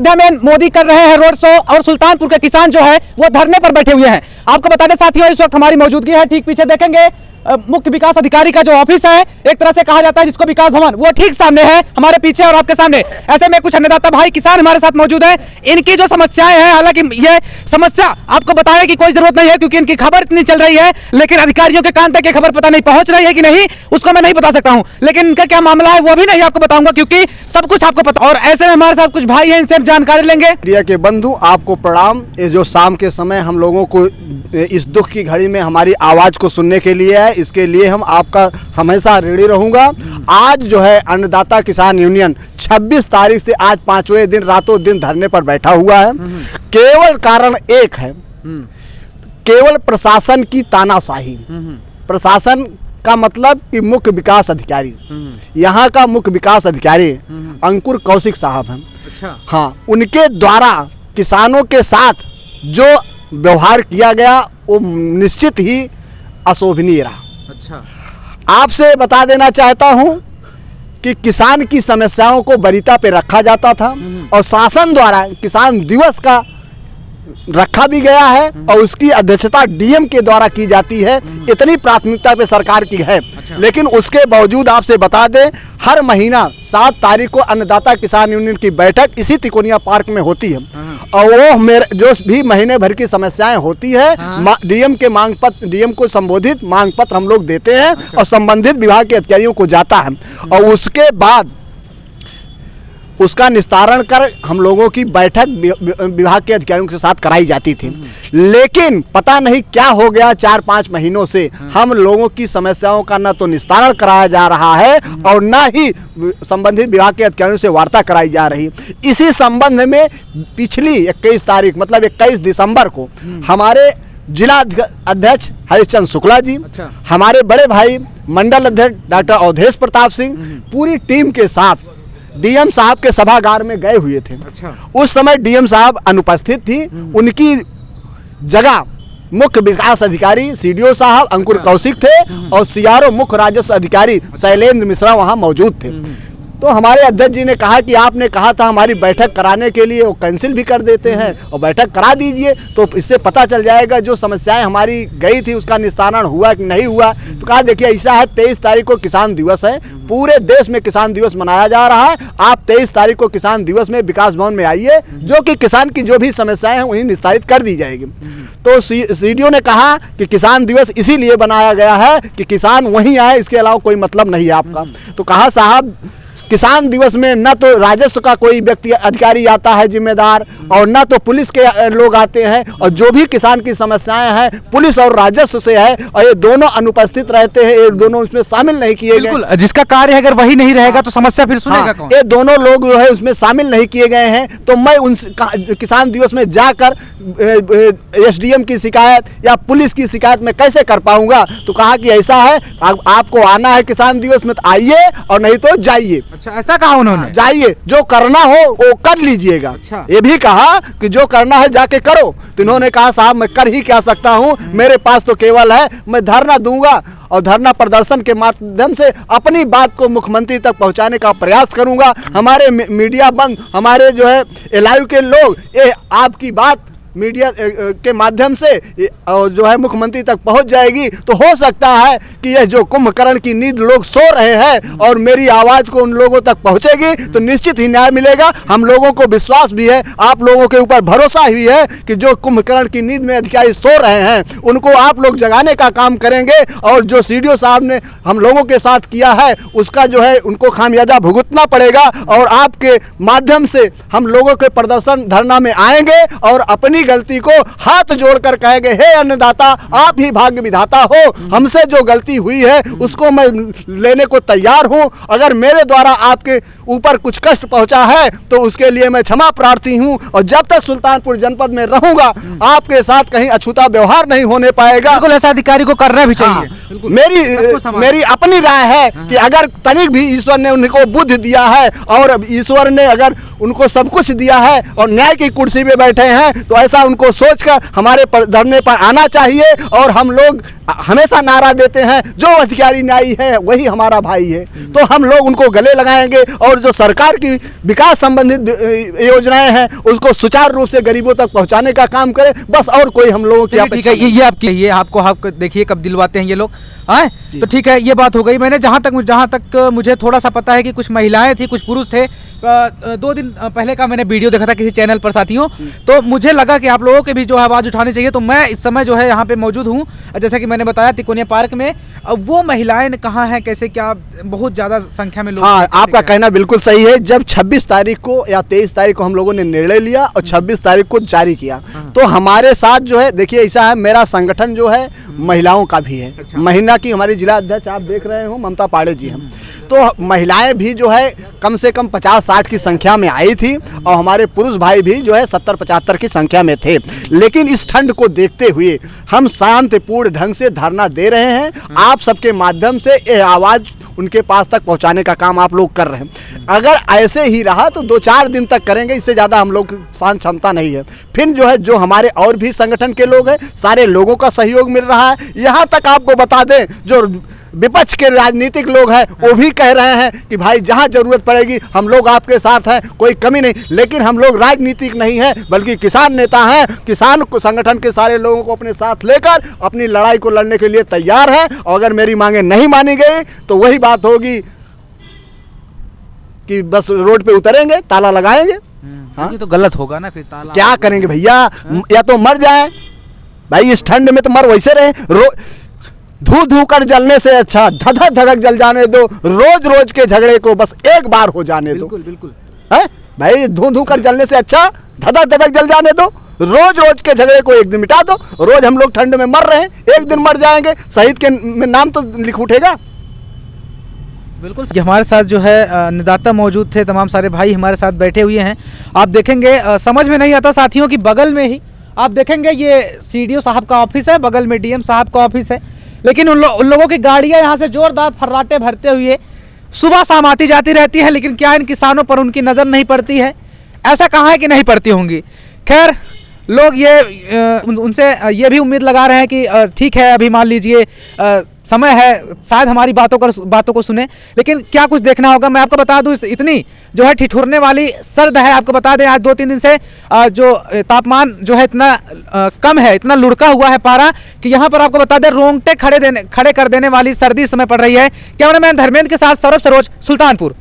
में मोदी कर रहे हैं रोड शो और सुल्तानपुर के किसान जो है वो धरने पर बैठे हुए हैं। आपको बता दें साथियों, इस वक्त हमारी मौजूदगी है ठीक पीछे देखेंगे मुख्य विकास अधिकारी का जो ऑफिस है, एक तरह से कहा जाता है जिसको विकास भवन, वो ठीक सामने है हमारे पीछे और आपके सामने। ऐसे में कुछ अन्नदाता भाई किसान हमारे साथ मौजूद हैं। इनकी जो समस्याएं हैं, हालांकि ये समस्या आपको बताने की कोई जरूरत नहीं है क्योंकि इनकी खबर इतनी चल रही है, लेकिन अधिकारियों के कान तक ये खबर पता नहीं पहुंच रही है कि नहीं, उसको मैं नहीं बता सकता हूं। लेकिन इनका क्या मामला है वो भी नहीं आपको बताऊंगा क्योंकि सब कुछ आपको पता। और ऐसे में हमारे साथ कुछ भाई हैं, इनसे जानकारी लेंगे। प्रिय के बंधु, आपको प्रणाम। ये जो शाम के समय हम लोगों को इस दुख की घड़ी में हमारी आवाज को सुनने के लिए है, इसके लिए हम आपका हमेशा रेडी रहूंगा। आज जो है अन्नदाता किसान यूनियन 26 तारीख से आज 5वें दिन रातों दिन धरने पर बैठा हुआ है। केवल कारण एक है, केवल प्रशासन की तानाशाही। प्रशासन का मतलब कि मुख्य विकास अधिकारी, यहाँ का मुख्य विकास अधिकारी अंकुर कौशिक साहब हैं। अच्छा। हाँ, उनके द्वारा किसानों के साथ जो व्यवहार किया गया वो निश्चित ही अशोभनीय रहा। अच्छा। आपसे बता देना चाहता हूं कि किसान की समस्याओं को वरीयता पे रखा जाता था और शासन द्वारा किसान दिवस का रखा भी गया है और उसकी अध्यक्षता डीएम के द्वारा की जाती है। इतनी प्राथमिकता पे सरकार की है। अच्छा। लेकिन उसके बावजूद आपसे बता दें, हर महीना 7 तारीख को अन्नदाता किसान यूनियन की बैठक इसी तिकोनिया पार्क में होती है और वो मेरे जो भी महीने भर की समस्याएं होती है डीएम के मांग पत्र, डीएम को संबोधित मांग पत्र हम लोग देते हैं और संबंधित विभाग के अधिकारियों को जाता है और उसके बाद उसका निस्तारण कर हम लोगों की बैठक विभाग के अधिकारियों के साथ कराई जाती थी। लेकिन पता नहीं क्या हो गया, 4-5 महीनों से हम लोगों की समस्याओं का न तो निस्तारण कराया जा रहा है और न ही संबंधित विभाग के अधिकारियों से वार्ता कराई जा रही। इसी संबंध में पिछली 21 तारीख मतलब 21 दिसंबर को हमारे जिला अध्यक्ष हरिश्चंद्र शुक्ला जी, अच्छा। हमारे बड़े भाई मंडल अध्यक्ष डॉक्टर अवधेश प्रताप सिंह पूरी टीम के साथ डीएम साहब के सभागार में गए हुए थे। अच्छा। उस समय डीएम साहब अनुपस्थित थी, उनकी जगह मुख्य विकास अधिकारी सीडीओ साहब अंकुर कौशिक थे और सीआरओ मुख्य राजस्व अधिकारी शैलेंद्र मिश्रा वहां मौजूद थे। तो हमारे अध्यक्ष जी ने कहा कि आपने कहा था हमारी बैठक कराने के लिए, वो कैंसिल भी कर देते हैं और बैठक करा दीजिए तो इससे पता चल जाएगा जो समस्याएं हमारी गई थी उसका निस्तारण हुआ कि नहीं हुआ। तो कहा देखिए ऐसा है, 23 तारीख को किसान दिवस है, पूरे देश में किसान दिवस मनाया जा रहा है। आप 23 तारीख को किसान दिवस में विकास भवन में आइए, जो कि किसान की जो भी समस्याएं हैं वही निस्तारित कर दी जाएगी। तो सीडीओ ने कहा कि किसान दिवस इसीलिए बनाया गया है कि किसान वहीं आए, इसके अलावा कोई मतलब नहीं है आपका। तो कहा साहब किसान दिवस में न तो राजस्व का कोई व्यक्ति अधिकारी आता है जिम्मेदार और न तो पुलिस के लोग आते हैं और जो भी किसान की समस्याएं हैं पुलिस और राजस्व से है और ये दोनों अनुपस्थित रहते हैं, ये दोनों उसमें शामिल नहीं किए गए। जिसका कार्य अगर वही नहीं रहेगा तो समस्या फिर सुनेगा कौन? ये दोनों लोग जो है उसमें शामिल नहीं किए गए हैं। तो मैं उन किसान दिवस में जाकर एसडीएम की शिकायत या पुलिस की शिकायत में कैसे कर पाऊंगा। तो कहा कि ऐसा है आपको आना है किसान दिवस में तो आइए और नहीं तो जाइए। अच्छा, ऐसा कहा उन्होंने? जाइए, जो करना हो वो कर लीजिएगा। अच्छा। ये भी कहा कि जो करना है जाके करो। तो इन्होंने कहा साहब मैं कर ही क्या सकता हूँ, मेरे पास तो केवल है मैं धरना दूंगा और धरना प्रदर्शन के माध्यम से अपनी बात को मुख्यमंत्री तक पहुंचाने का प्रयास करूंगा। हमारे मीडिया बंद, हमारे जो है एलायू के लोग ये आपकी बात मीडिया के माध्यम से जो है मुख्यमंत्री तक पहुंच जाएगी तो हो सकता है कि यह जो कुंभकर्ण की नींद लोग सो रहे हैं और मेरी आवाज को उन लोगों तक पहुंचेगी तो निश्चित ही न्याय मिलेगा। हम लोगों को विश्वास भी है, आप लोगों के ऊपर भरोसा भी है कि जो कुंभकर्ण की नींद में अधिकारी सो रहे हैं उनको आप लोग जगाने का काम करेंगे और जो सीडीओ साहब ने हम लोगों के साथ किया है उसका जो है उनको खामियाजा भुगतना पड़ेगा। और आपके माध्यम से हम लोगों के प्रदर्शन धरना में आएंगे और अपनी गलती को हाथ जोड़कर कहेंगे हे अन्नदाता आप ही भाग्य विधाता हो, हमसे जो गलती हुई है उसको मैं लेने को तैयार हूं। अगर मेरे द्वारा आपके ऊपर कुछ कष्ट पहुंचा है तो उसके लिए मैं क्षमा प्रार्थी हूं और जब तक सुल्तानपुर जनपद में रहूंगा आपके साथ कहीं अछूता व्यवहार नहीं होने पाएगा। बिल्कुल, ऐसा अधिकारी को करना भी चाहिए। मेरी अपनी राय है कि अगर तनिक भी ईश्वर ने उनको बुद्धि दिया है और ईश्वर ने अगर उनको सब कुछ दिया है और न्याय की कुर्सी पे बैठे हैं तो हमेशा उनको सोचकर हमारे धरने पर आना चाहिए। और हम लोग हमेशा नारा देते हैं, जो अधिकारी न्यायी है वही हमारा भाई है। तो हम लोग उनको गले लगाएंगे और जो सरकार की विकास संबंधित योजनाएं हैं उसको सुचारू रूप से गरीबों तक पहुंचाने का काम करें, बस। और कोई हम लोगों की ठीक है, ये आपको देखिए कब दिलवाते हैं ये लोग, हाँ। तो ठीक है, ये बात हो गई। मैंने जहाँ तक मुझे थोड़ा सा पता है कि कुछ महिलाएं थी, कुछ पुरुष थे। 2 दिन पहले का मैंने वीडियो देखा था किसी चैनल पर साथियों, तो मुझे लगा कि आप लोगों के भी जो है आवाज़ उठानी चाहिए। तो मैं इस समय जो है यहाँ पे मौजूद हूँ, जैसा कि मैंने बताया तिकोनिया पार्क में। वो महिलाएं कहाँ हैं, कैसे क्या, बहुत ज़्यादा संख्या में लोग। हाँ, आपका कहना बिल्कुल सही है। जब 26 तारीख को या 23 तारीख को हम लोगों ने निर्णय लिया और 26 तारीख को जारी किया, तो हमारे साथ जो है, देखिए ऐसा है, मेरा संगठन जो है महिलाओं का भी है। महिला की हमारी जिला अध्यक्ष आप देख रहे हो ममता पाड़े जी हम, तो महिलाएं भी जो है कम से कम 50-60 की संख्या में आई थी और हमारे पुरुष भाई भी जो है 70-75 की संख्या में थे। लेकिन इस ठंड को देखते हुए हम शांतिपूर्ण ढंग से धरना दे रहे हैं। आप सबके माध्यम से ये आवाज़ उनके पास तक पहुंचाने का काम आप लोग कर रहे हैं। अगर ऐसे ही रहा तो 2-4 दिन तक करेंगे, इससे ज़्यादा हम लोग शांत क्षमता नहीं है। फिर जो है, जो हमारे और भी संगठन के लोग हैं, सारे लोगों का सहयोग मिल रहा है। यहाँ तक आपको बता दें, जो विपक्ष के राजनीतिक लोग हैं वो भी कह रहे हैं कि भाई जहां जरूरत पड़ेगी हम लोग आपके साथ हैं, कोई कमी नहीं। लेकिन हम लोग राजनीतिक नहीं हैं, बल्कि किसान नेता हैं। किसान संगठन के सारे लोगों को अपने साथ लेकर अपनी लड़ाई को लड़ने के लिए तैयार हैं। और अगर मेरी मांगे नहीं मानी गई तो वही बात होगी कि बस रोड पे उतरेंगे, ताला लगाएंगे। हाँ, ये तो गलत होगा ना, फिर ताला क्या करेंगे भैया, या तो मर जाए भाई, इस ठंड में तो मर वैसे रहे। धू कर जलने से अच्छा धधक धधक जल जाने दो। रोज रोज के झगड़े को बस एक बार हो जाने दो। बिल्कुल है भाई, धू कर जलने से अच्छा धधक धधक जल जाने दो। रोज रोज के झगड़े को एक दिन मिटा दो। रोज हम लोग ठंड में मर रहे हैं, एक दिन मर जाएंगे, शहीद के नाम तो लिख उठेगा। बिल्कुल। हमारे साथ जो है निदाता मौजूद थे, तमाम सारे भाई हमारे साथ बैठे हुए हैं। आप देखेंगे, समझ में नहीं आता साथियों कि बगल में ही आप देखेंगे ये सीडीओ साहब का ऑफिस है, बगल में डीएम साहब का ऑफिस है। लेकिन उन लोगों की गाड़ियां यहाँ से जोरदार फर्राटे भरते हुए सुबह शाम आती जाती रहती है। लेकिन क्या इन किसानों पर उनकी नज़र नहीं पड़ती है? ऐसा कहाँ है कि नहीं पड़ती होंगी। खैर, लोग ये उनसे ये भी उम्मीद लगा रहे हैं कि ठीक है, अभी मान लीजिए समय है, शायद हमारी बातों को सुने। लेकिन क्या कुछ देखना होगा। मैं आपको बता दूं, इतनी जो है ठिठुरने वाली सर्द है। आपको बता दें, आज 2-3 दिन से जो तापमान जो है इतना कम है, इतना लुढ़का हुआ है पारा कि यहाँ पर आपको बता दें रोंगटे खड़े कर देने वाली सर्दी इस समय पड़ रही है। कैमरामैन धर्मेंद्र के साथ सौरभ सरोज, सुल्तानपुर।